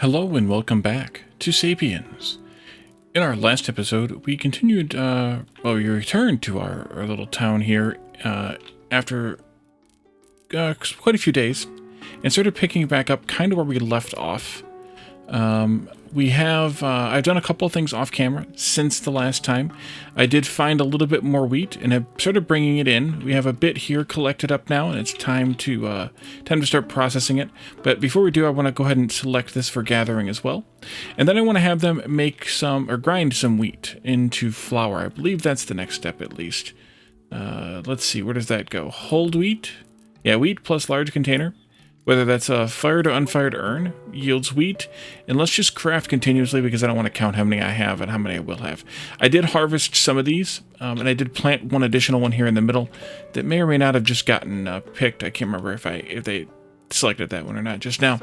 Hello and welcome back to Sapiens. In our last episode, we continued, we returned to our little town here after quite a few days and started picking back up kind of where we left off. I've done a couple of things off camera since the last time. I did find a little bit more wheat and have started bringing it in. We have a bit here collected up now and it's time to start processing it. But before we do, I want to go ahead and select this for gathering as well. And then I want to have them make grind some wheat into flour. I believe that's the next step at least. Let's see, where does that go? Hold wheat? Yeah, wheat plus large container. Whether that's a fired or unfired urn, yields wheat, and let's just craft continuously because I don't want to count how many I have and how many I will have. I did harvest some of these, and I did plant one additional one here in the middle that may or may not have just gotten picked. I can't remember if they selected that one or not just now.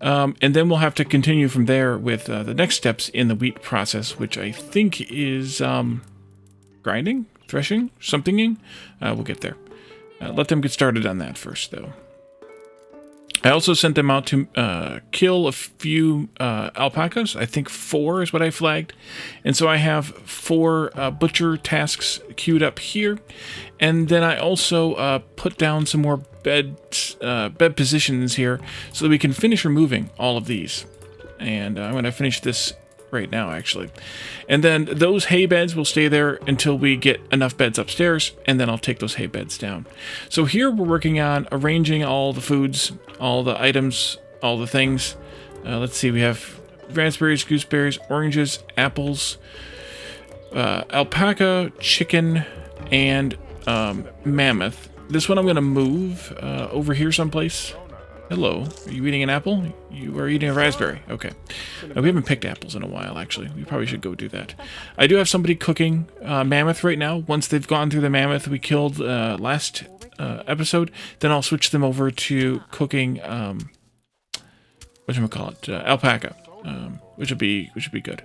And then we'll have to continue from there with the next steps in the wheat process, which I think is grinding, threshing, somethinging. We'll get there. Let them get started on that first, though. I also sent them out to kill a few alpacas. I think 4 is what I flagged. And so I have 4 butcher tasks queued up here. And then I also put down some more bed positions here so that we can finish removing all of these. And I'm going to finish this right now, actually. And then those hay beds will stay there until we get enough beds upstairs, and then I'll take those hay beds down. So here we're working on arranging all the foods, all the items, all the things. Let's see, we have raspberries, gooseberries, oranges, apples, alpaca, chicken, and mammoth. This one I'm going to move over here someplace. Hello, are you eating an apple? You are eating a raspberry. Okay. We haven't picked apples in a while, actually. We probably should go do that. I do have somebody cooking mammoth right now. Once they've gone through the mammoth we killed last episode, then I'll switch them over to cooking, alpaca, which would be good.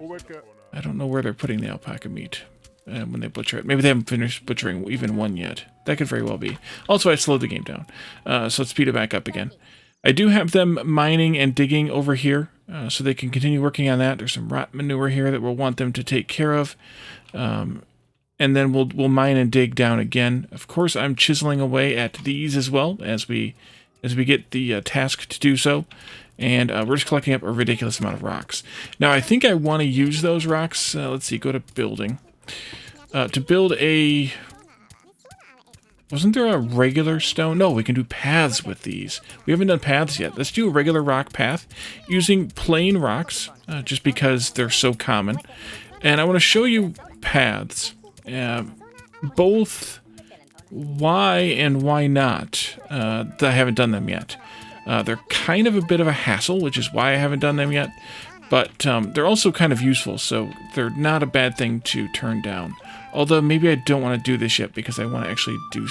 I don't know where they're putting the alpaca meat when they butcher it. Maybe they haven't finished butchering even one yet. That could very well be. Also, I slowed the game down, so let's speed it back up again. I do have them mining and digging over here, so they can continue working on that. There's some rot manure here that we'll want them to take care of. And then we'll mine and dig down again. Of course, I'm chiseling away at these as well as we get the task to do so. And we're just collecting up a ridiculous amount of rocks. Now, I think I want to use those rocks. Let's see, go to building. To build a... Wasn't there a regular stone? No, we can do paths with these. We haven't done paths yet. Let's do a regular rock path using plain rocks, just because they're so common. And I want to show you paths, both why and why not. I haven't done them yet. They're kind of a bit of a hassle, which is why I haven't done them yet. But they're also kind of useful, so they're not a bad thing to turn down. Although maybe I don't want to do this yet because I want to actually do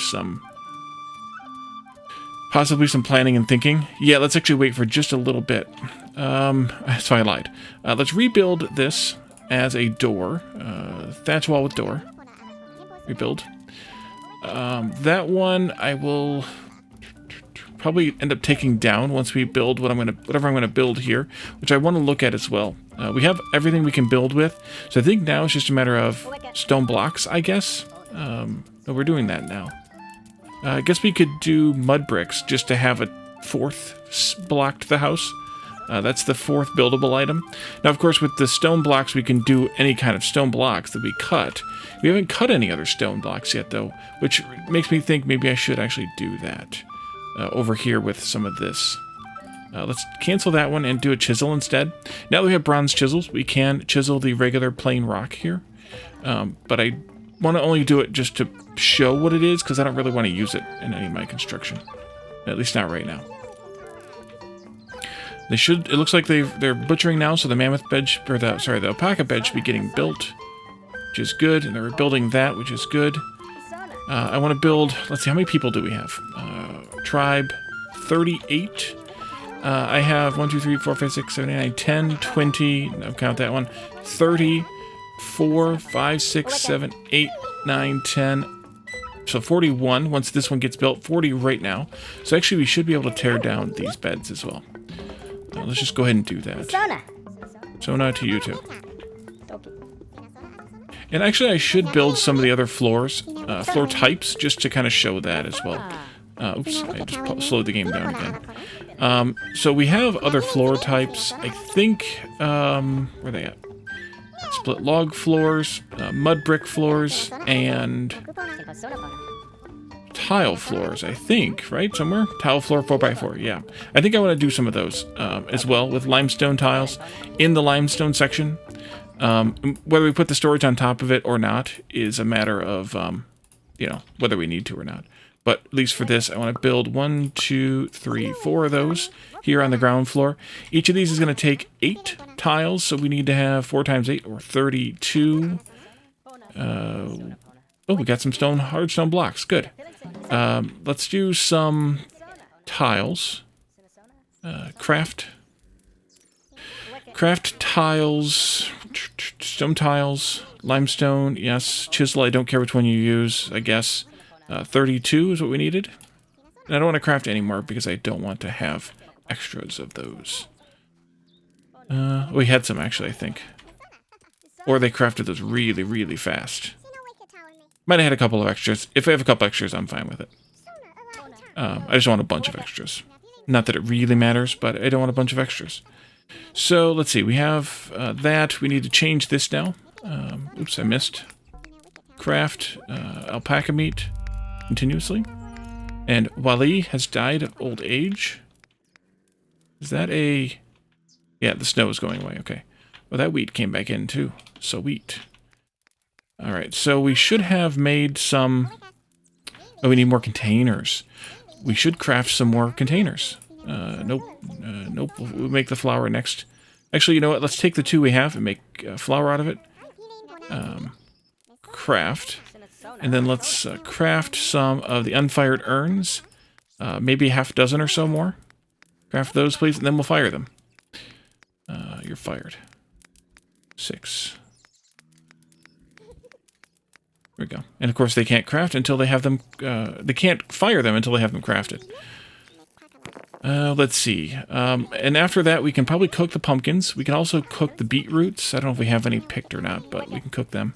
possibly some planning and thinking. Yeah, let's actually wait for just a little bit. So I lied. Let's rebuild this as a door. Thatch wall with door. Rebuild. That one I will probably end up taking down once we build whatever I'm gonna build here, which I want to look at as well. We have everything we can build with, so I think now it's just a matter of stone blocks, I guess. No, we're doing that now. I guess we could do mud bricks just to have a 4th block to the house. That's the 4th buildable item. Now, of course, with the stone blocks, we can do any kind of stone blocks that we cut. We haven't cut any other stone blocks yet, though, which makes me think maybe I should actually do that. Over here with some of this. Let's cancel that one and do a chisel instead. Now that we have bronze chisels, we can chisel the regular plain rock here. But I want to only do it just to show what it is, because I don't really want to use it in any of my construction. At least not right now. It looks like they're butchering now, so the mammoth bed, the alpaca bed should be getting built, which is good, and they're building that, which is good. I want to build, let's see, how many people do we have? Tribe 38. I have 1, 2, 3, 4, 5, 6, 7, 8, 9, 10, 20, no, count that one, 30, 4, 5, 6, 7, 8, 9, 10. So 41 once this one gets built, 40 right now. So actually we should be able to tear down these beds as well. So let's just go ahead and do that. Sona to you too. And actually, I should build some of the other floors, floor types, just to kind of show that as well. Oops, I just slowed the game down again. So we have other floor types. I think, where are they at? Split log floors, mud brick floors, and tile floors, I think, right? Somewhere? Tile floor 4x4, yeah. I think I want to do some of those as well with limestone tiles in the limestone section. Whether we put the storage on top of it or not is a matter of, you know, whether we need to or not. But at least for this, I want to build 1, 2, 3, 4 of those here on the ground floor. Each of these is going to take 8 tiles, so we need to have 4 times 8, or 32. Oh, we got some hard stone blocks. Good. Let's do some tiles. Craft tiles, stone tiles, limestone, yes. Chisel, I don't care which one you use, I guess. 32 is what we needed. And I don't want to craft any more because I don't want to have extras of those. We had some actually, I think. Or they crafted those really, really fast. Might have had a couple of extras. If I have a couple extras, I'm fine with it. I just want a bunch of extras. Not that it really matters, but I don't want a bunch of extras. So, let's see. We have that. We need to change this now. Oops, I missed. Craft alpaca meat continuously. And Wally has died of old age. Is that a... Yeah, the snow is going away. Okay. Well, that wheat came back in, too. So wheat. Alright, so we should have made some... Oh, we need more containers. We should craft some more containers. Nope. Nope. We'll make the flour next. Actually, you know what? Let's take the 2 we have and make flour out of it. Craft. And then let's craft some of the unfired urns. Maybe half a dozen or so more. Craft those, please, and then we'll fire them. You're fired. 6. There we go. And of course they can't craft until they have them, they can't fire them until they have them crafted. Let's see. And after that we can probably cook the pumpkins. We can also cook the beetroots. I don't know if we have any picked or not, but we can cook them.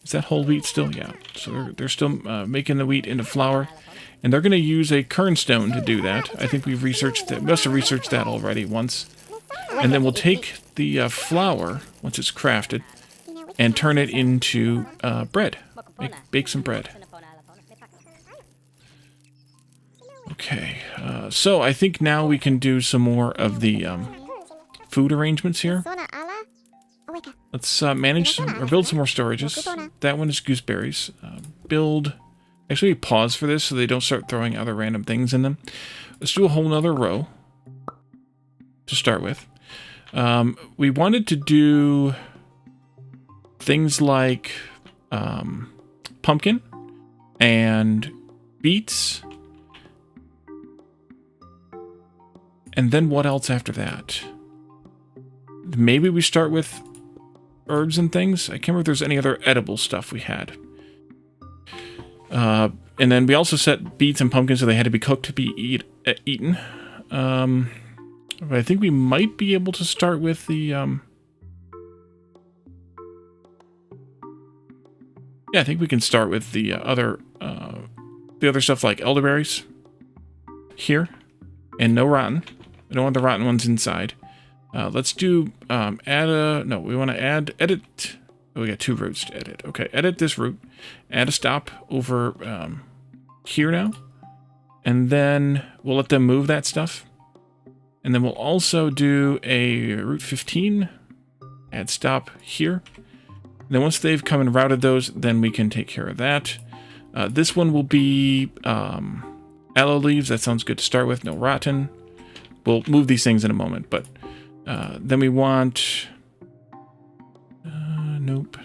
Is that whole wheat still? Yeah. So they're still making the wheat into flour. And they're going to use a kernstone to do that. I think we've researched that. Must have researched that already once. And then we'll take the flour, once it's crafted, and turn it into bread. Bake some bread. Okay, so I think now we can do some more of the food arrangements here. Let's manage some, or build some more storages. That one is gooseberries. Actually pause for this so they don't start throwing other random things in them. Let's do a whole nother row to start with. We wanted to do things like pumpkin and beets. And then what else after that? Maybe we start with herbs and things. I can't remember if there's any other edible stuff we had. And then we also set beets and pumpkins so they had to be cooked to be eaten. But I think we might be able to start with the... Yeah, I think we can start with the other stuff like elderberries here. And no rotten. I don't want the rotten ones inside. Let's do, we want to edit. Oh, we got 2 roots to edit. Okay, edit this root. Add a stop over here now. And then we'll let them move that stuff. And then we'll also do a route 15. Add stop here. And then once they've come and routed those, then we can take care of that. This one will be aloe leaves. That sounds good to start with. No rotten. We'll move these things in a moment, but then we want... nope.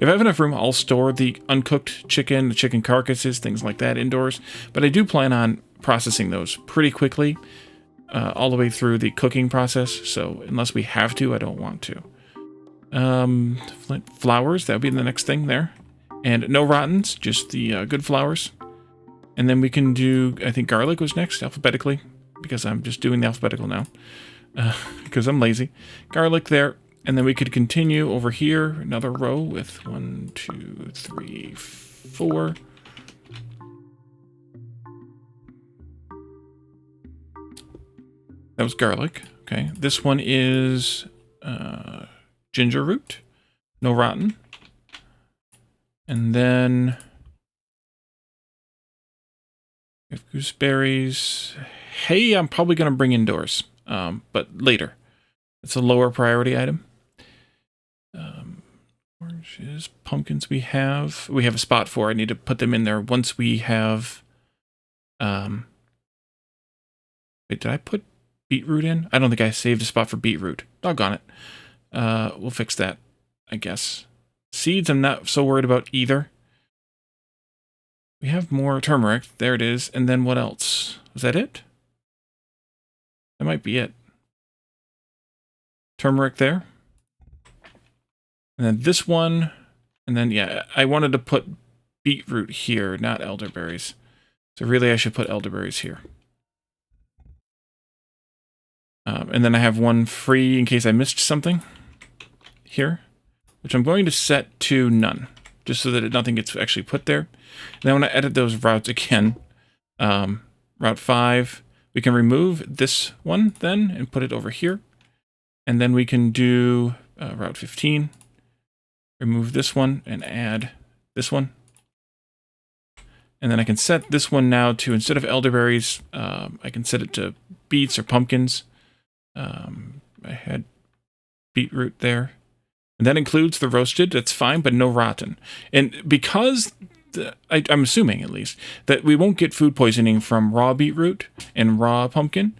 If I have enough room, I'll store the uncooked chicken, the chicken carcasses, things like that indoors. But I do plan on processing those pretty quickly, all the way through the cooking process. So unless we have to, I don't want to. Flowers, that would be the next thing there. And no rottens, just the good flowers. And then we can do, I think garlic was next, alphabetically, because I'm just doing the alphabetical now, because I'm lazy. Garlic there, and then we could continue over here, another row with 1, 2, 3, 4. That was garlic. Okay, this one is ginger root, no rotten. And then we have gooseberries. Hey, I'm probably going to bring indoors, but later. It's a lower priority item. Oranges, pumpkins we have a spot for. I need to put them in there once we have... wait, did I put beetroot in? I don't think I saved a spot for beetroot. Doggone it. We'll fix that, I guess. Seeds I'm not so worried about either. We have more turmeric. There it is. And then what else? Was that it? That might be it. Turmeric there. And then this one. And then, yeah, I wanted to put beetroot here, not elderberries. So really I should put elderberries here. And then I have one free in case I missed something here, which I'm going to set to none, just so that nothing gets actually put there. And then I want to edit those routes again. Route 5, we can remove this one then and put it over here. And then we can do Route 15, remove this one and add this one. And then I can set this one now to, instead of elderberries, I can set it to beets or pumpkins. I had beetroot there. And that includes the roasted, that's fine, but no rotten. And because, I'm assuming at least, that we won't get food poisoning from raw beetroot and raw pumpkin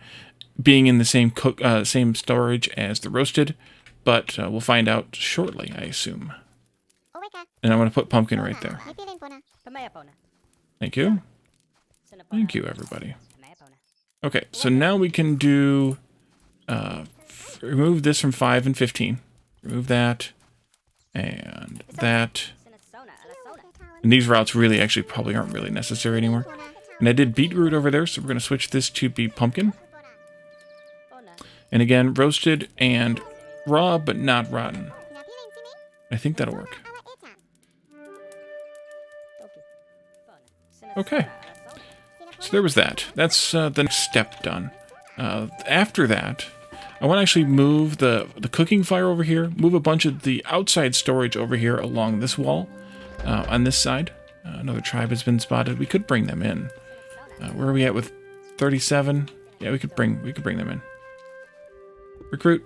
being in the same storage as the roasted, but we'll find out shortly, I assume. And I'm going to put pumpkin right there. Thank you. Thank you, everybody. Okay, so now we can do... remove this from 5 and 15. Remove that. And that. And these routes really actually probably aren't really necessary anymore. And I did beetroot over there, so we're going to switch this to be pumpkin. And again, roasted and raw, but not rotten. I think that'll work. Okay. So there was that. That's the next step done. After that, I want to actually move the cooking fire over here, move a bunch of the outside storage over here along this wall, on this side. Another tribe has been spotted. We could bring them in. Where are we at with 37? Yeah, we could bring them in. Recruit.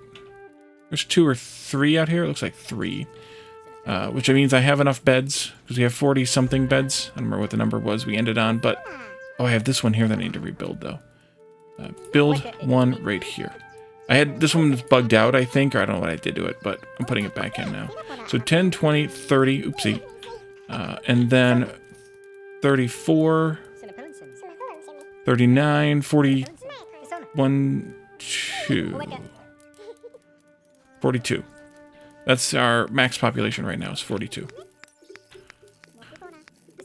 There's 2 or 3 out here. It looks like 3. Which means I have enough beds, because we have 40-something beds. I don't remember what the number was we ended on, but... Oh, I have this one here that I need to rebuild, though. Build one right here. I had this one was bugged out, I think, or I don't know what I did to it, but I'm putting it back in now. So 10, 20, 30, oopsie. And then 34, 39, 41, 2. 42. That's our max population right now, is 42.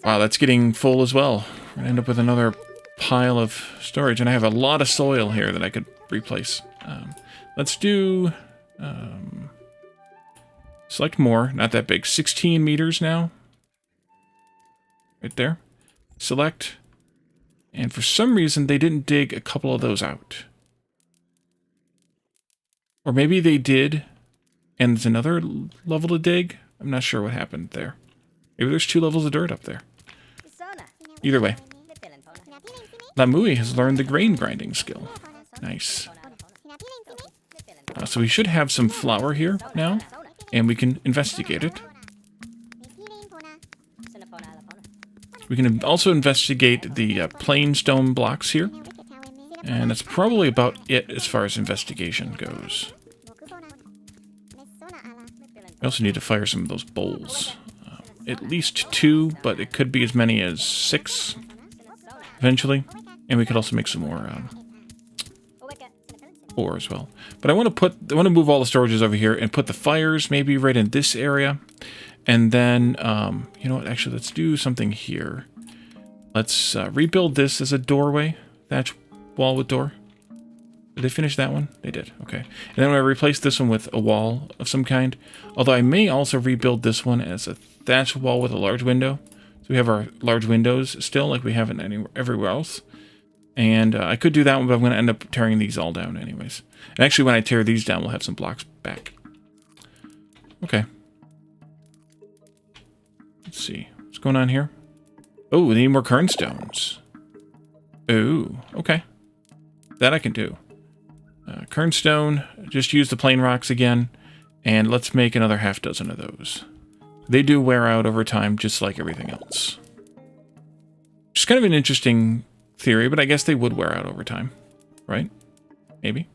Wow, that's getting full as well. We're going to end up with another pile of storage, and I have a lot of soil here that I could replace. Let's do... select more, not that big. 16 meters now. Right there. Select. And for some reason, they didn't dig a couple of those out. Or maybe they did, and there's another level to dig. I'm not sure what happened there. Maybe there's 2 levels of dirt up there. Either way. Lamui has learned the grain grinding skill. Nice. So we should have some flour here now, and we can investigate it. We can also investigate the plain stone blocks here, and that's probably about it as far as investigation goes. We also need to fire some of those bowls. At least 2, but it could be as many as 6 eventually, and we could also make some more ore as well. But I want to move all the storages over here and put the fires maybe right in this area, and then you know what? Actually, let's do something here. Let's rebuild this as a doorway. Thatch wall with door. Did they finish that one? They did. Okay. And then I'm going to replace this one with a wall of some kind. Although I may also rebuild this one as a thatch wall with a large window. So we have our large windows still, like we have it everywhere else. And I could do that one, but I'm going to end up tearing these all down anyways. And actually, when I tear these down, we'll have some blocks back. Okay. Let's see. What's going on here? Oh, we need more kernstones. Oh, okay. That I can do. Kernstone, just use the plain rocks again. And let's make another half dozen of those. They do wear out over time, just like everything else. It's kind of an interesting theory, but I guess they would wear out over time. Right? Maybe.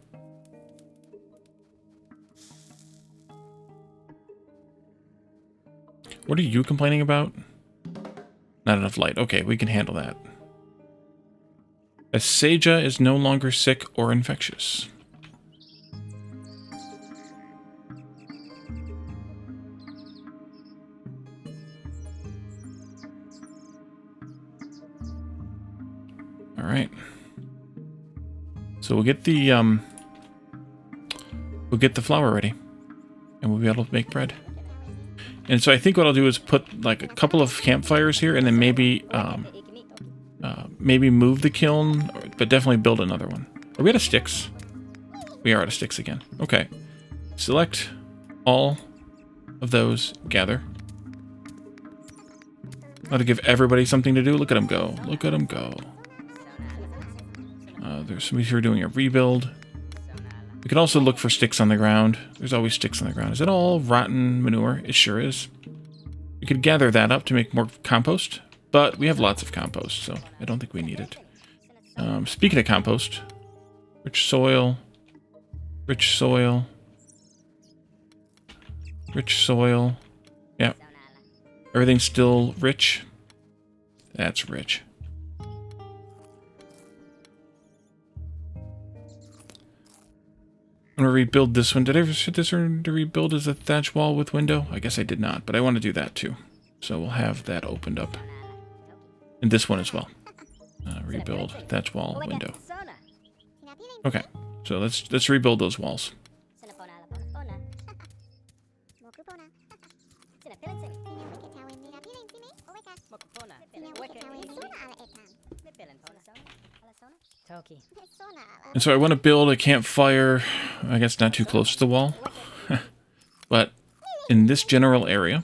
What are you complaining about? Not enough light. Okay, we can handle that. Asaja is no longer sick or infectious. All right. So we'll get the flour ready, and we'll be able to make bread. And so I think what I'll do is put like a couple of campfires here, and then maybe maybe move the kiln, but definitely build another one. Are we out of sticks? We are out of sticks again. Okay. Select all of those. Gather. I'll have to give everybody something to do. Look at them go. Look at them go. There's somebody here doing a rebuild. We can also look for sticks on the ground. There's always sticks on the ground. Is it all rotten manure? It sure is. We could gather that up to make more compost, but we have lots of compost, so I don't think we need it. Speaking of compost, rich soil, rich soil, rich soil. Yeah. Everything's still rich. That's rich. I'm going to rebuild this one. Did I ever set this one to rebuild as a thatch wall with window? I guess I did not, but I want to do that too. So we'll have that opened up. And this one as well. Rebuild, thatch wall, window. Okay, so let's rebuild those walls. And so I want to build a campfire, I guess not too close to the wall, but in this general area.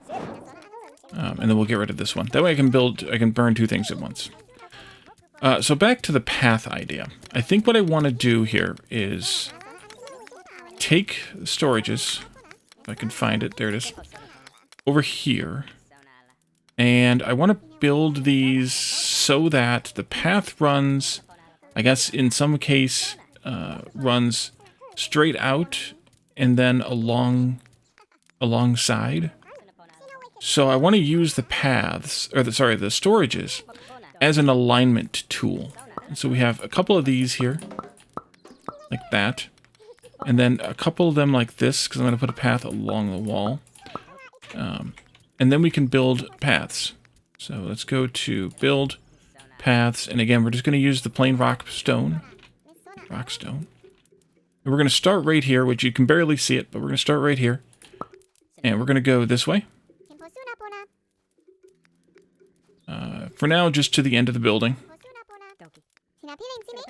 And then we'll get rid of this one. That way I can burn two things at once. So back to the path idea. I think what I want to do here is take the storages, if I can find it, there it is, over here. And I want to build these so that the path runs, I guess in some case, runs straight out and then alongside. So I want to use the paths, or the storages, as an alignment tool. And so we have a couple of these here, like that. And then a couple of them like this, because I'm going to put a path along the wall. And then we can build paths. So let's go to build paths. And again, we're just going to use the plain rock stone. And we're going to start right here, which you can barely see it, but we're going to start right here. And we're going to go this way. For now, just to the end of the building.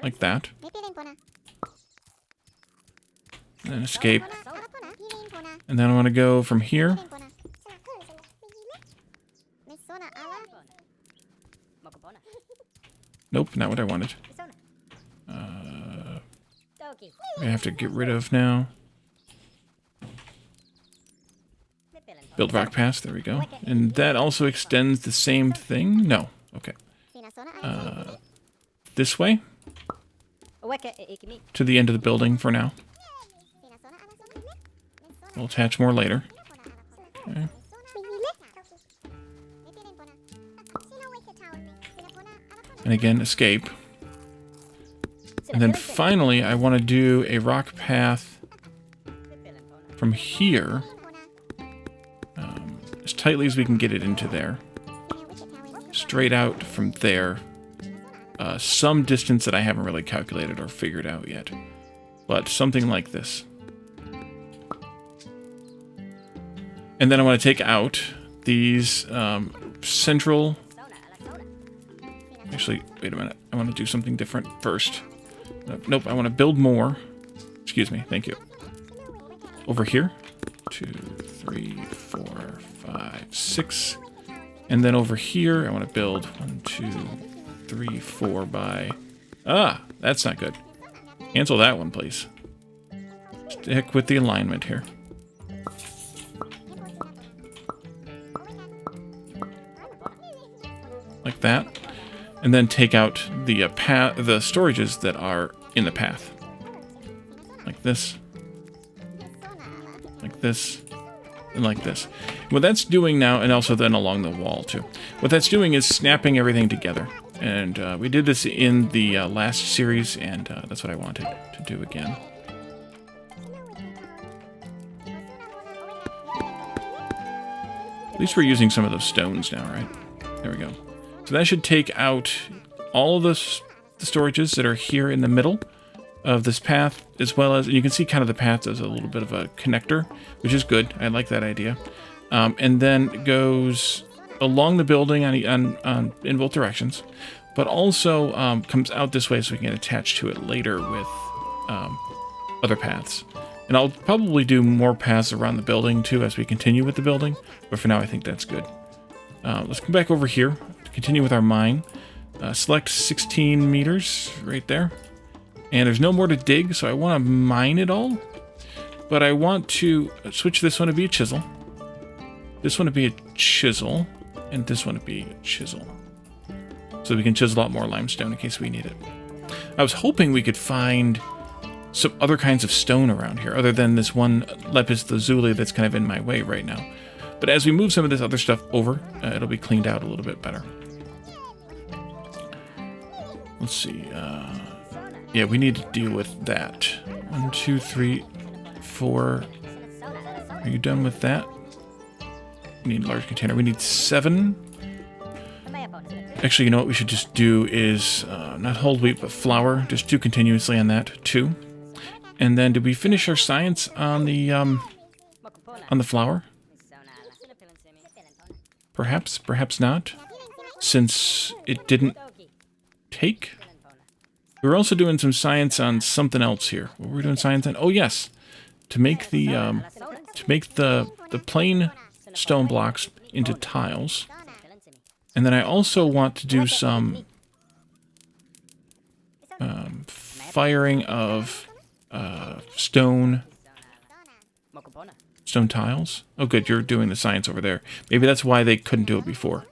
Like that. And then escape. And then I want to go from here. Nope, not what I wanted. I have to get rid of now. Build rock pass, there we go. And that also extends the same thing? No. Okay. This way. To the end of the building for now. We'll attach more later. Okay. And again, escape. And then finally, I want to do a rock path from here. tightly as we can get it into there. Straight out from there. Some distance that I haven't really calculated or figured out yet. But something like this. And then I want to take out these central... Actually, wait a minute. I want to do something different first. Nope, I want to build more. Excuse me, thank you. Over here. 2, 3, 4, 5, 6. And then over here, I want to build 1, 2, 3, 4 by... Ah, that's not good. Cancel that one, please. Stick with the alignment here. Like that. And then take out the the storages that are in the path. Like this. Like this. And like this. What that's doing now, and also then along the wall too. What that's doing is snapping everything together. And we did this in the last series, and that's what I wanted to do again. At least we're using some of those stones now, right? There we go. So that should take out all of the storages that are here in the middle of this path, as well as, and you can see kind of the path as a little bit of a connector, which is good. I like that idea. And then it goes along the building in both directions, but also comes out this way so we can attach to it later with other paths. And I'll probably do more paths around the building too as we continue with the building, but for now I think that's good. Let's come back over here to continue with our mine. Select 16 meters right there. And there's no more to dig, so I want to mine it all. But I want to switch this one to be a chisel. This one to be a chisel. And this one to be a chisel. So we can chisel out more limestone in case we need it. I was hoping we could find some other kinds of stone around here, other than this one lapis lazuli that's kind of in my way right now. But as we move some of this other stuff over, it'll be cleaned out a little bit better. Let's see. Yeah, we need to deal with that. 1, 2, 3, 4. Are you done with that? We need a large container. We need 7. Actually, you know what we should just do is not whole wheat, but flour. Just do continuously on that. 2. And then did we finish our science on the flour? Perhaps, perhaps not. Since it didn't take. We were also doing some science on something else here. What were we doing science on? Oh yes, to make the plain stone blocks into tiles. And then I also want to do some firing of stone tiles. Oh good, you're doing the science over there. Maybe that's why they couldn't do it before.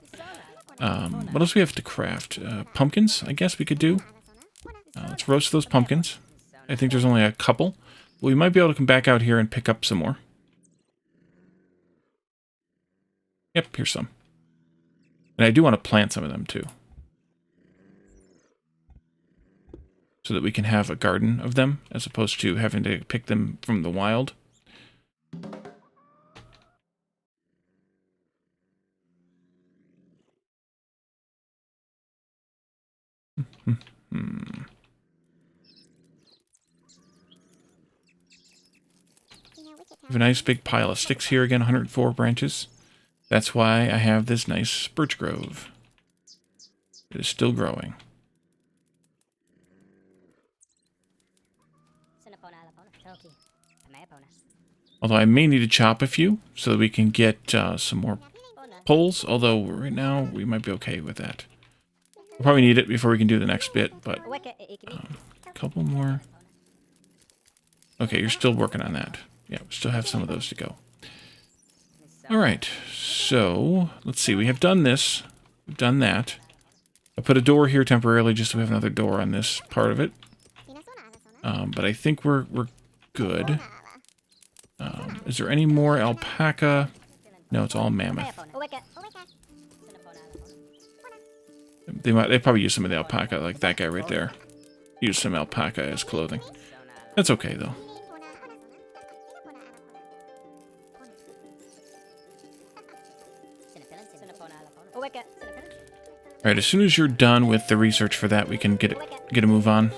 What else do we have to craft? Pumpkins, I guess we could do. Let's roast those pumpkins. I think there's only a couple. We might be able to come back out here and pick up some more. Yep, here's some. And I do want to plant some of them too. So that we can have a garden of them, as opposed to having to pick them from the wild. We have a nice big pile of sticks here again, 104 branches. That's why I have this nice birch grove. It is still growing. Although I may need to chop a few so that we can get some more poles. Although right now we might be okay with that. We'll probably need it before we can do the next bit, but a couple more. Okay, you're still working on that. Yeah, we still have some of those to go. Alright, so let's see. We have done this. We've done that. I put a door here temporarily just so we have another door on this part of it. But I think we're good. Is there any more alpaca? No, it's all mammoth. They probably use some of the alpaca, like that guy right there. Use some alpaca as clothing. That's okay though. Alright, as soon as you're done with the research for that, we can get a move on.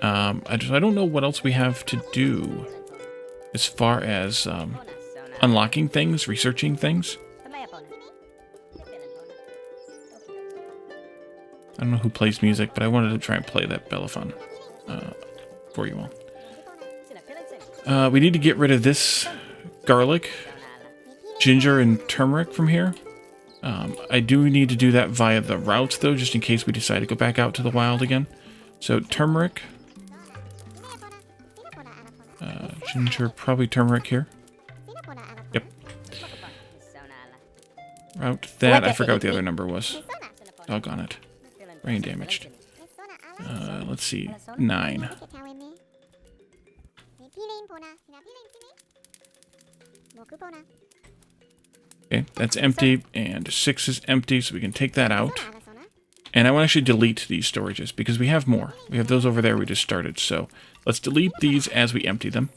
I don't know what else we have to do as far as unlocking things, researching things. I don't know who plays music, but I wanted to try and play that Bellaphon for you all. We need to get rid of this garlic, ginger, and turmeric from here. I do need to do that via the routes, though, just in case we decide to go back out to the wild again. So, turmeric. Ginger, probably turmeric here. Yep. Route that. I forgot what the other number was. Doggone it. Brain damaged. Let's see. 9. Okay, that's empty, and 6 is empty, so we can take that out. And I want to actually delete these storages, because we have more. We have those over there we just started, so let's delete these as we empty them.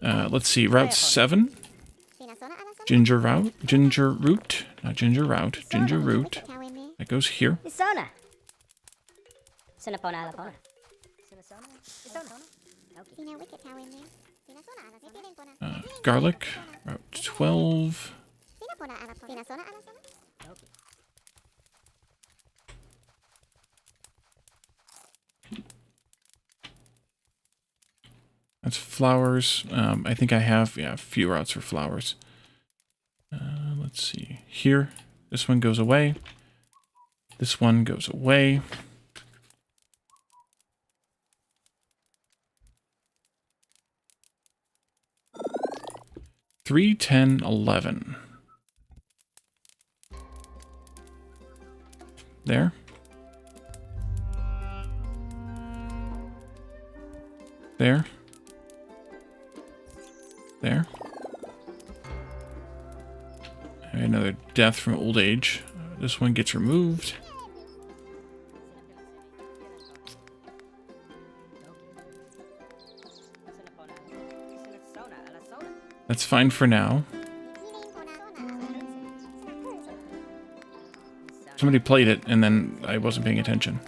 Let's see, Route 7. Ginger root. Not ginger route, ginger root. That goes here. Garlic, Route 12. That's flowers. I think I have, a few routes for flowers. Let's see. Here, this one goes away. This one goes away. Three, 10, 11. There. There. There. Another death from old age. This one gets removed. That's fine for now. Somebody played it, and then I wasn't paying attention.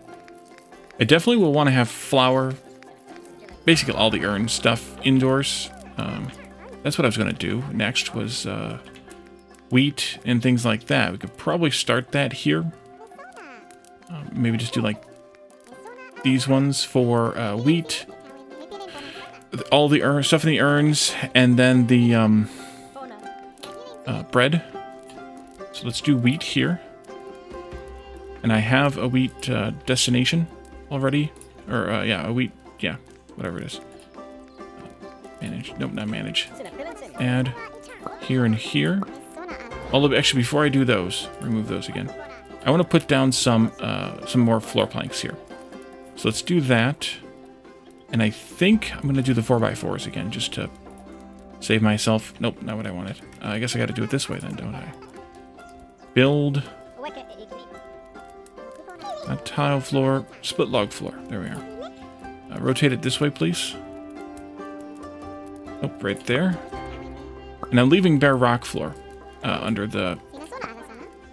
I definitely will want to have flour, basically all the urn stuff indoors. That's what I was going to do. Next was wheat and things like that. We could probably start that here. Maybe just do like these ones for wheat. All the stuff in the urns, and then the bread. So let's do wheat here. And I have a wheat destination already. Or, a wheat, whatever it is. Manage, nope, not manage. Add here and here. Although, actually, before I do those, remove those again. I want to put down some more floor planks here. So let's do that. And I think I'm going to do the 4x4s again, just to save myself. Nope, not what I wanted. I guess I got to do it this way then, don't I? Build. A tile floor, split log floor. There we are. Rotate it this way, please. Oh, right there. And I'm leaving bare rock floor under the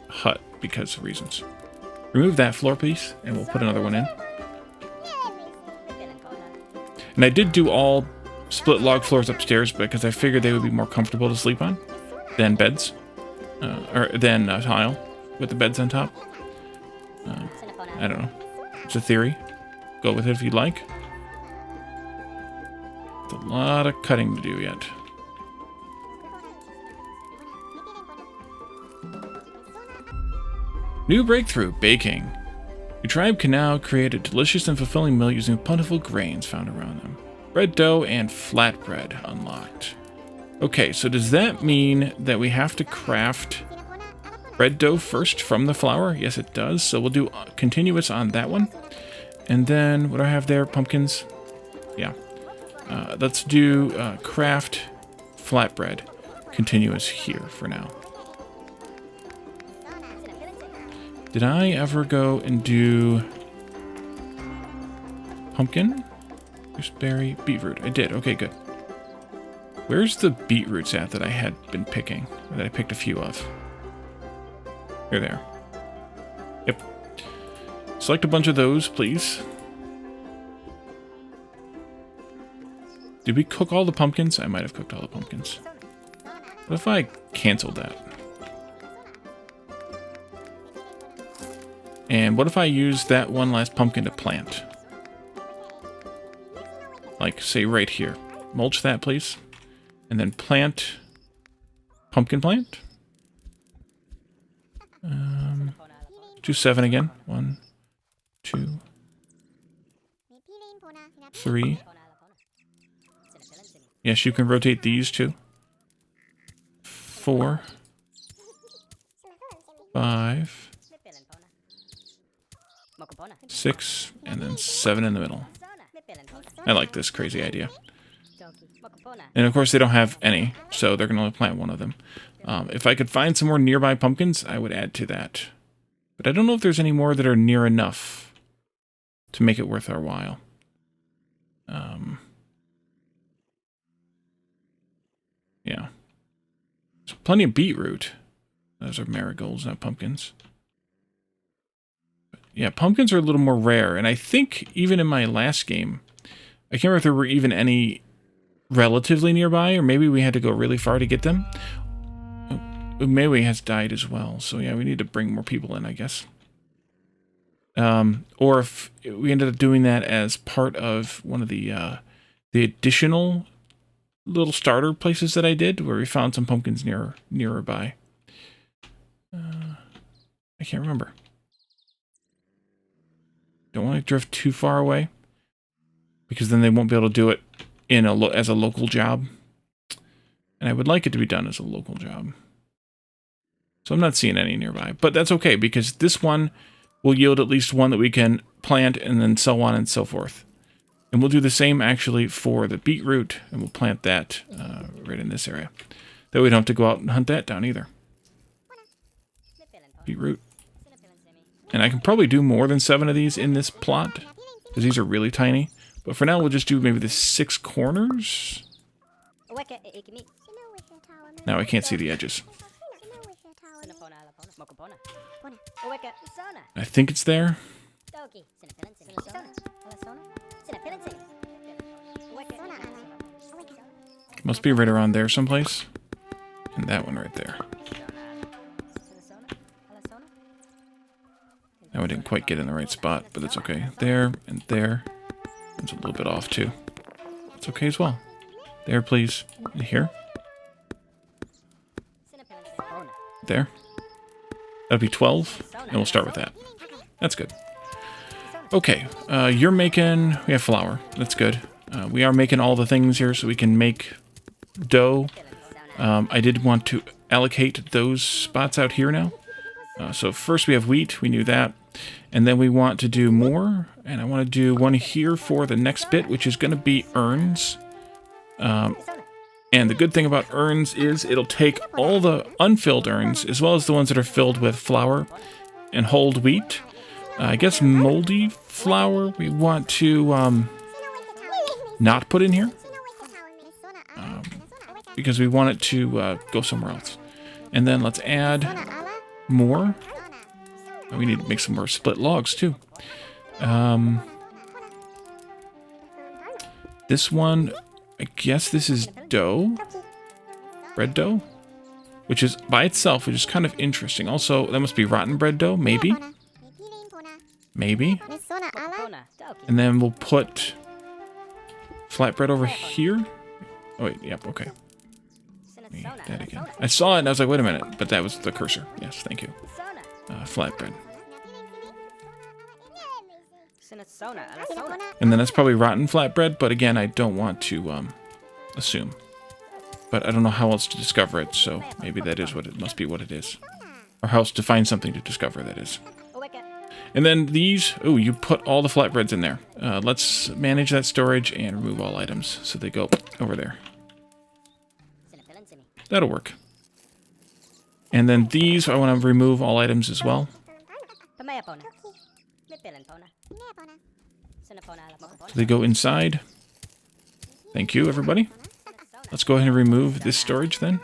hut because of reasons. Remove that floor piece, and we'll put another one in. And I did do all split log floors upstairs because I figured they would be more comfortable to sleep on than beds, or than tile with the beds on top. I don't know. It's a theory. Go with it if you'd like. It's a lot of cutting to do yet. New breakthrough, baking. Your tribe can now create a delicious and fulfilling meal using plentiful grains found around them. Bread dough and flatbread unlocked. Okay, so does that mean that we have to craft bread dough first from the flour? Yes, it does. So we'll do continuous on that one. And then, what do I have there? Pumpkins? Yeah. Let's do craft flatbread continuous here for now. Did I ever go and do pumpkin? Gooseberry, beetroot. I did. Okay, good. Where's the beetroots at that I had been picking? Or that I picked a few of? Here they are. Yep. select a bunch of those, please. Did we cook all the pumpkins? I might have cooked all the pumpkins. What if I canceled that? And what if I use that one last pumpkin to plant? Like, say, right here. Mulch that, please. And then plant... pumpkin plant? Do 7 again. 1, 2, 3. Yes, you can rotate these too. 4, 5, 6, and then 7 in the middle. I like this crazy idea. And of course they don't have any, so they're going to only plant one of them. If I could find some more nearby pumpkins, I would add to that. But I don't know if there's any more that are near enough to make it worth our while. Yeah. There's plenty of beetroot. Those are marigolds, not pumpkins. But yeah, pumpkins are a little more rare. And I think even in my last game, I can't remember if there were even any relatively nearby, or maybe we had to go really far to get them. Umewe has died as well, so yeah, we need to bring more people in, I guess. Or if we ended up doing that as part of one of the additional little starter places that I did, where we found some pumpkins nearby. I can't remember. Don't want to drift too far away, because then they won't be able to do it in as a local job. And I would like it to be done as a local job. So I'm not seeing any nearby, but that's okay, because this one will yield at least one that we can plant, and then so on and so forth. And we'll do the same actually for the beetroot, and we'll plant that right in this area. That way we don't have to go out and hunt that down either. Beetroot. And I can probably do more than 7 of these in this plot, because these are really tiny. But for now, we'll just do maybe the 6 corners. Now I can't see the edges. I think it's there. Must be right around there someplace. And that one right there. Now I didn't quite get in the right spot, but that's okay. There and there. It's a little bit off too. That's okay as well. There, please. Here. There. That'll be 12, and we'll start with that. That's good. Okay, you're making... We have flour. That's good. We are making all the things here so we can make dough. I did want to allocate those spots out here now. So first we have wheat. We knew that. And then we want to do more. And I want to do one here for the next bit, which is going to be urns. And the good thing about urns is it'll take all the unfilled urns, as well as the ones that are filled with flour, and hold wheat. I guess moldy flour we want to not put in here. Because we want it to go somewhere else. And then let's add more. We need to make some more split logs too. This one... I guess this is dough, bread dough, which is by itself, which is kind of interesting. Also, that must be rotten bread dough, maybe. Maybe. And then we'll put flatbread over here. Oh, wait, yep, okay. That again. I saw it and I was like, wait a minute, but that was the cursor. Yes, thank you. Flatbread. And then that's probably rotten flatbread, but again, I don't want to assume. But I don't know how else to discover it, so maybe that is what it must be what it is. Or how else to find something to discover, that is. And then these, oh, you put all the flatbreads in there. Let's manage that storage and remove all items, so they go over there. That'll work. And then these, I want to remove all items as well. So they go inside. Thank you, everybody. Let's go ahead and remove this storage then.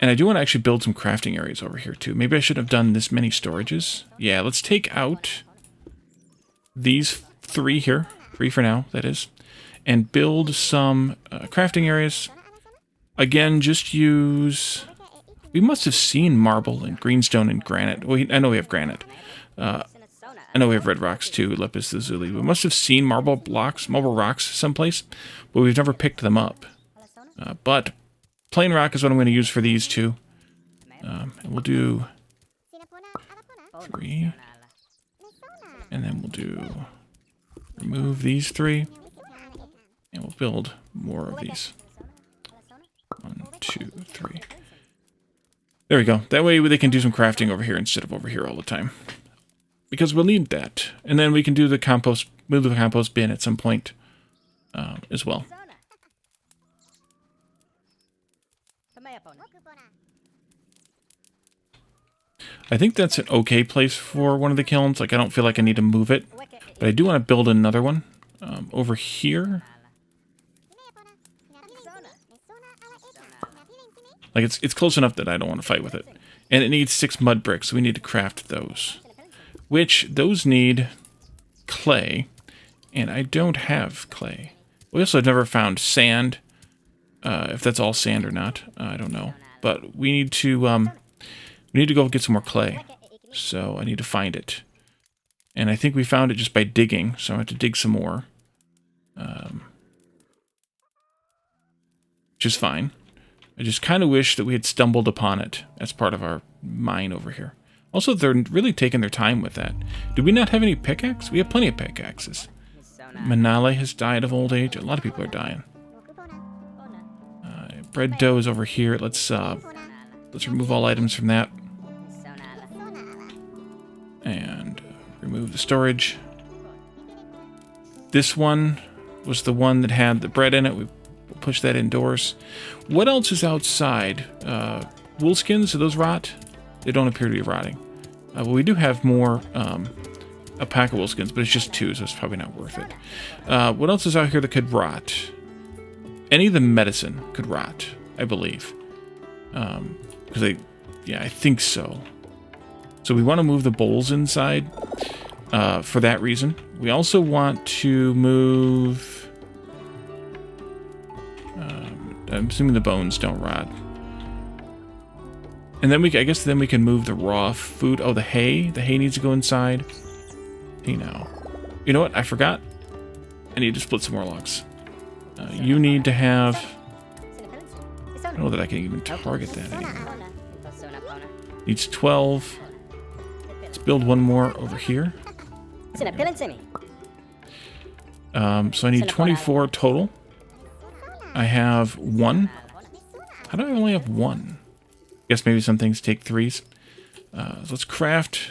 And I do want to actually build some crafting areas over here too. Maybe I should have done this many storages. Yeah, let's take out these 3 here. 3 for now, that is. And build some crafting areas. Again, just use... We must have seen marble and greenstone and granite. Well, I know we have granite. I know we have red rocks too, lapis lazuli. We must have seen marble rocks someplace, but we've never picked them up. But plain rock is what I'm going to use for these 2. And we'll do 3. And then we'll do... Remove these 3. And we'll build more of these. 1, 2, 3. There we go. That way they can do some crafting over here instead of over here all the time. Because we'll need that. And then we can do the compost, move the compost bin at some point as well. I think that's an okay place for one of the kilns. Like, I don't feel like I need to move it. But I do want to build another one over here. Like, it's close enough that I don't want to fight with it. And it needs 6 mud bricks, so we need to craft those. Which, those need clay. And I don't have clay. We also have never found sand. If that's all sand or not, I don't know. But we need to go get some more clay. So I need to find it. And I think we found it just by digging, so I have to dig some more. Which is fine. I just kind of wish that we had stumbled upon it as part of our mine over here. Also, they're really taking their time with that. Do we not have any pickaxe? We have plenty of pickaxes. Manale has died of old age. A lot of people are dying. Bread dough is over here. Let's remove all items from that. And remove the storage. This one was the one that had the bread in it. We push that indoors. What else is outside? Wool skins, do those rot? They don't appear to be rotting. Well, we do have more alpaca wool skins, but it's just 2, so it's probably not worth it. What else is out here that could rot? Any of the medicine could rot, I believe. Because yeah, I think so. So we want to move the bowls inside for that reason. We also want to move... I'm assuming the bones don't rot. And then I guess then we can move the raw food. Oh, the hay. The hay needs to go inside. Hey, now. You know what? I forgot. I need to split some more logs. You need to have... I don't know that I can even target that anymore. Needs 12. Let's build one more over here. So I need 24 total. I have 1. How do I only have 1? Guess maybe some things take 3s. So let's craft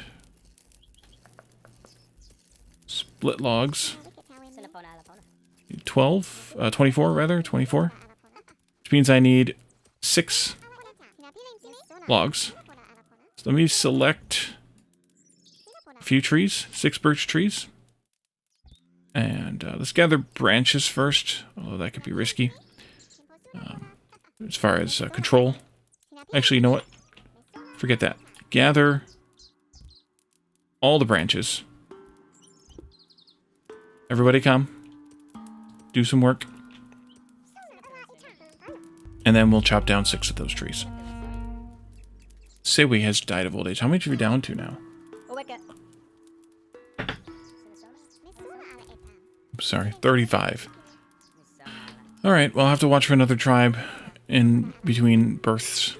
split logs. 24 rather, 24. Which means I need 6 logs. So let me select a few trees, 6 birch trees. And let's gather branches first, although that could be risky. As far as control. Actually, you know what? Forget that. Gather all the branches. Everybody come. Do some work. And then we'll chop down 6 of those trees. Sewe has died of old age. How many are we down to now? Sorry, 35. Alright, well, I'll have to watch for another tribe in between births.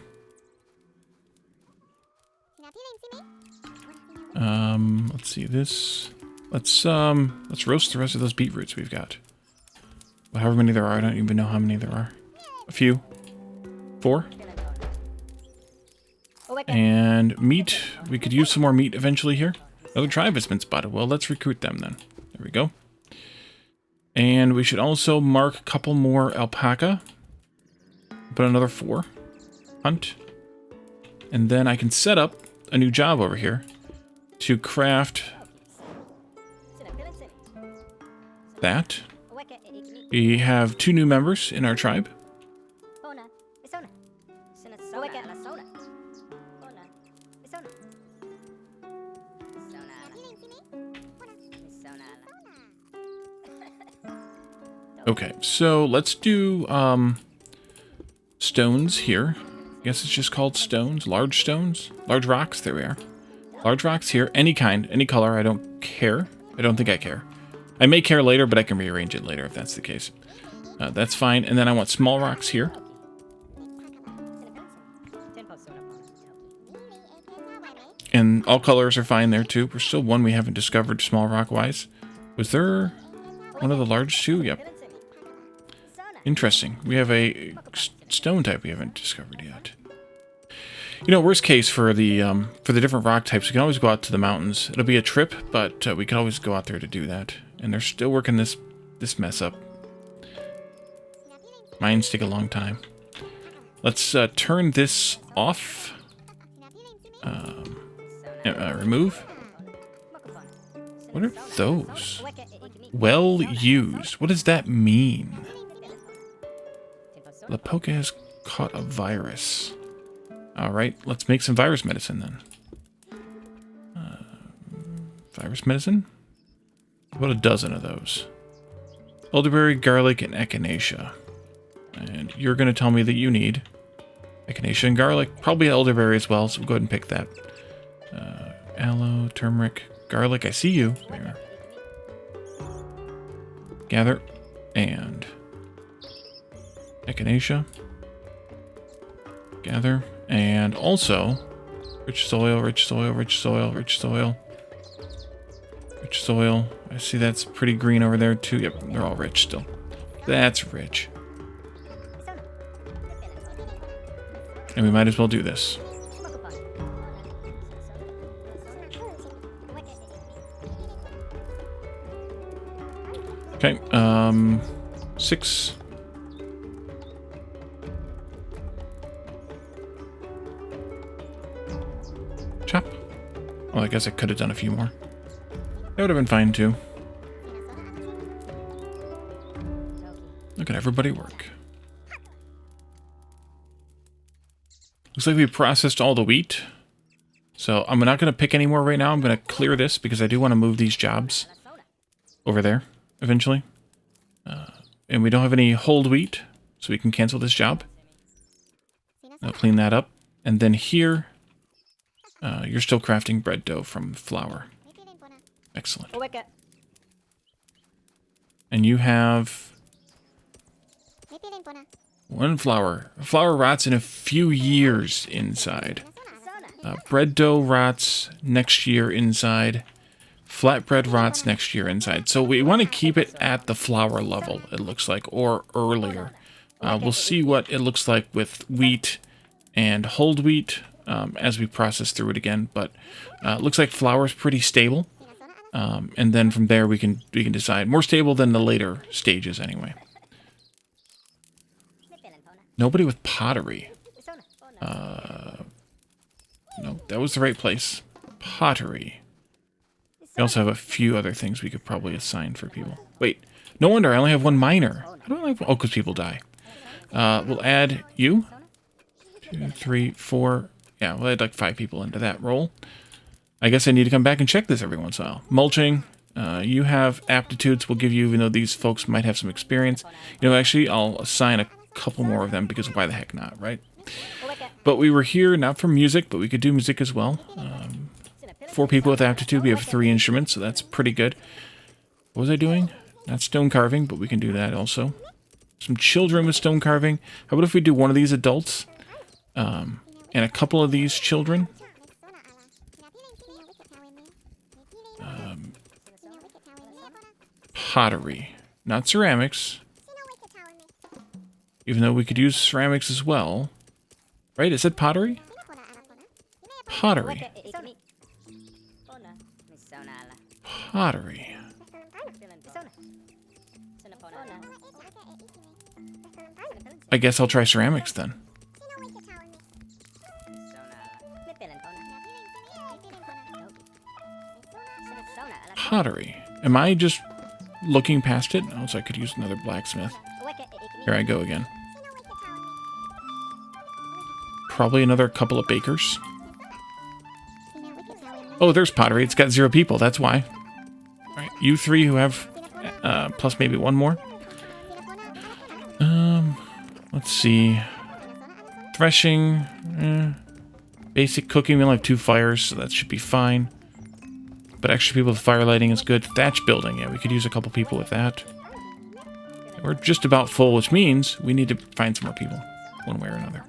Let's see this. Let's roast the rest of those beetroots we've got. However many there are, I don't even know how many there are. A few. 4. And meat. We could use some more meat eventually here. Another tribe has been spotted. Well, let's recruit them then. There we go. And we should also mark a couple more alpaca. Put another 4. Hunt. And then I can set up a new job over here to craft that. We have 2 new members in our tribe. Okay, so let's do stones here. I guess it's just called stones. Large stones? Large rocks? There we are. Large rocks here. Any kind, any color. I don't care. I don't think I care. I may care later, but I can rearrange it later if that's the case. That's fine. And then I want small rocks here. And all colors are fine there too. There's still one we haven't discovered small rock-wise. Was there one of the large two? Yep. Interesting. We have a stone type we haven't discovered yet. You know, worst case for the different rock types, we can always go out to the mountains. It'll be a trip, but we can always go out there to do that. And they're still working this mess up. Mines take a long time. Let's turn this off. Remove. What are those? Well used. What does that mean? Lapoca has caught a virus. Alright, let's make some virus medicine then. Virus medicine? About a dozen of those. Elderberry, garlic, and echinacea. And you're going to tell me that you need echinacea and garlic. Probably elderberry as well, so we'll go ahead and pick that. Aloe, turmeric, garlic. I see you. There. Gather. And echinacea. Gather. And also, rich soil, rich soil, rich soil, rich soil. Rich soil. I see that's pretty green over there too. Yep, they're all rich still. That's rich. And we might as well do this. Okay, 6. Chop. Well, I guess I could have done a few more. That would have been fine too. Look at everybody work. Looks like we processed all the wheat. So I'm not going to pick any more right now. I'm going to clear this because I do want to move these jobs over there eventually. And we don't have any hold wheat, so we can cancel this job. I'll clean that up. And then here, you're still crafting bread dough from flour. Excellent. And you have one flour. Flour rots in a few years inside. Bread dough rots next year inside. Flatbread rots next year inside. So we want to keep it at the flour level, it looks like, or earlier. We'll see what it looks like with wheat and hold wheat as we process through it again. But it looks like flour is pretty stable. And then from there we can decide. More stable than the later stages anyway. Nobody with pottery. No, that was the right place. Pottery. We also have a few other things we could probably assign for people. Wait, no wonder I only have one miner. How do I only have one? Oh, because people die. We'll add you. 2, 3, 4. Yeah, we'll add like 5 people into that role. I guess I need to come back and check this every once in a while. Mulching. You have aptitudes we'll give you, even though these folks might have some experience. You know, actually, I'll assign a couple more of them because why the heck not, right? But we were here not for music, but we could do music as well. 4 people with aptitude. We have 3 instruments, so that's pretty good. What was I doing? Not stone carving, but we can do that also. Some children with stone carving. How about if we do one of these adults and a couple of these children? Pottery. Not ceramics. Even though we could use ceramics as well. Right? It said pottery? Pottery. Pottery. I guess I'll try ceramics then. Pottery. Am I just looking past it? Oh, so I could use another blacksmith. Here I go again. Probably another couple of bakers. Oh, there's pottery. It's got 0 people. That's why. All right, you 3 who have plus maybe 1 more. Let's see. Threshing. Basic cooking. We only have 2 fires, so that should be fine. But extra people with fire lighting is good. Thatch building. Yeah, we could use a couple people with that. We're just about full, which means we need to find some more people, one way or another.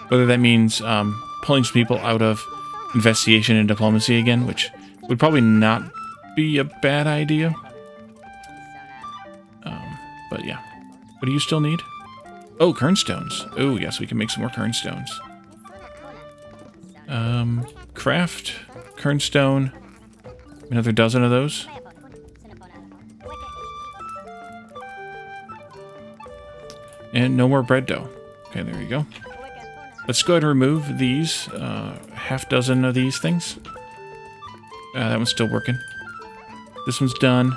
Whether that means pulling some people out of investigation and diplomacy again, which would probably not be a bad idea. But yeah. What do you still need? Oh, kernstones. Oh, yes, we can make some more kernstones. Craft, kernstone, another dozen of those. And no more bread dough. Okay, there you go. Let's go ahead and remove these, half dozen of these things. That one's still working. This one's done.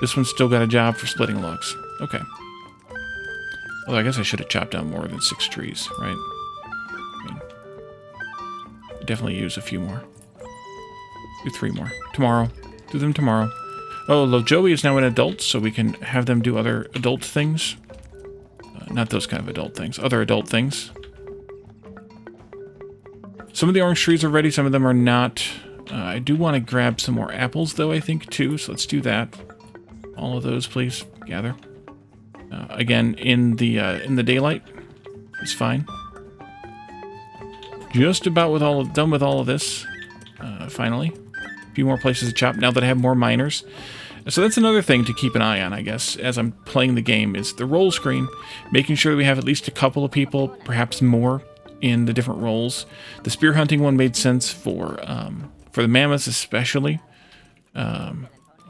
This one's still got a job for splitting logs. Okay. Although I guess I should have chopped down more than 6 trees, right? I mean, definitely use a few more. Do 3 more. Tomorrow. Do them tomorrow. Oh, Joey is now an adult, so we can have them do other adult things. Not those kind of adult things. Other adult things. Some of the orange trees are ready, some of them are not. I do want to grab some more apples, though, I think, too. So let's do that. All of those, please. Gather. Again, in the daylight. It's fine. Just about done with all of this. Finally. A few more places to chop now that I have more miners. So that's another thing to keep an eye on, I guess, as I'm playing the game, is the role screen. Making sure that we have at least a couple of people, perhaps more, in the different roles. The spear hunting one made sense for the mammoths especially. Oh,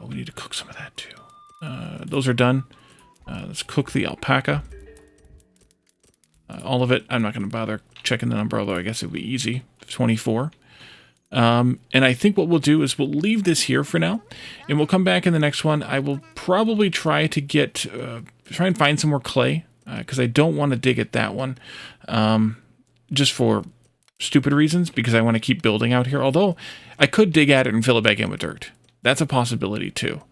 we need to cook some of that too. Those are done. Let's cook the alpaca. All of it. I'm not going to bother checking the number, although I guess it would be easy. 24. And I think what we'll do is we'll leave this here for now, and we'll come back in the next one. I will probably try to try and find some more clay, because I don't want to dig at that one, just for stupid reasons, because I want to keep building out here. Although I could dig at it and fill it back in with dirt. That's a possibility too.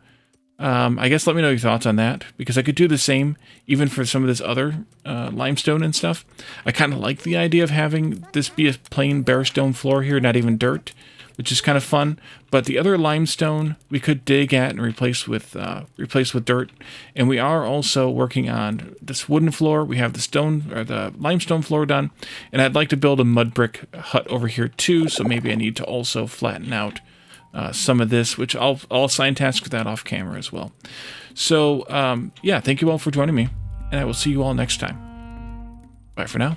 I guess let me know your thoughts on that, because I could do the same even for some of this other limestone and stuff. I kind of like the idea of having this be a plain bare stone floor here, not even dirt, which is kind of fun. But the other limestone we could dig at and replace with dirt. And we are also working on this wooden floor. We have the limestone floor done, and I'd like to build a mud brick hut over here too. So maybe I need to also flatten out some of this, which I'll assign tasks for that off camera as well. So, yeah, thank you all for joining me, and I will see you all next time. Bye for now.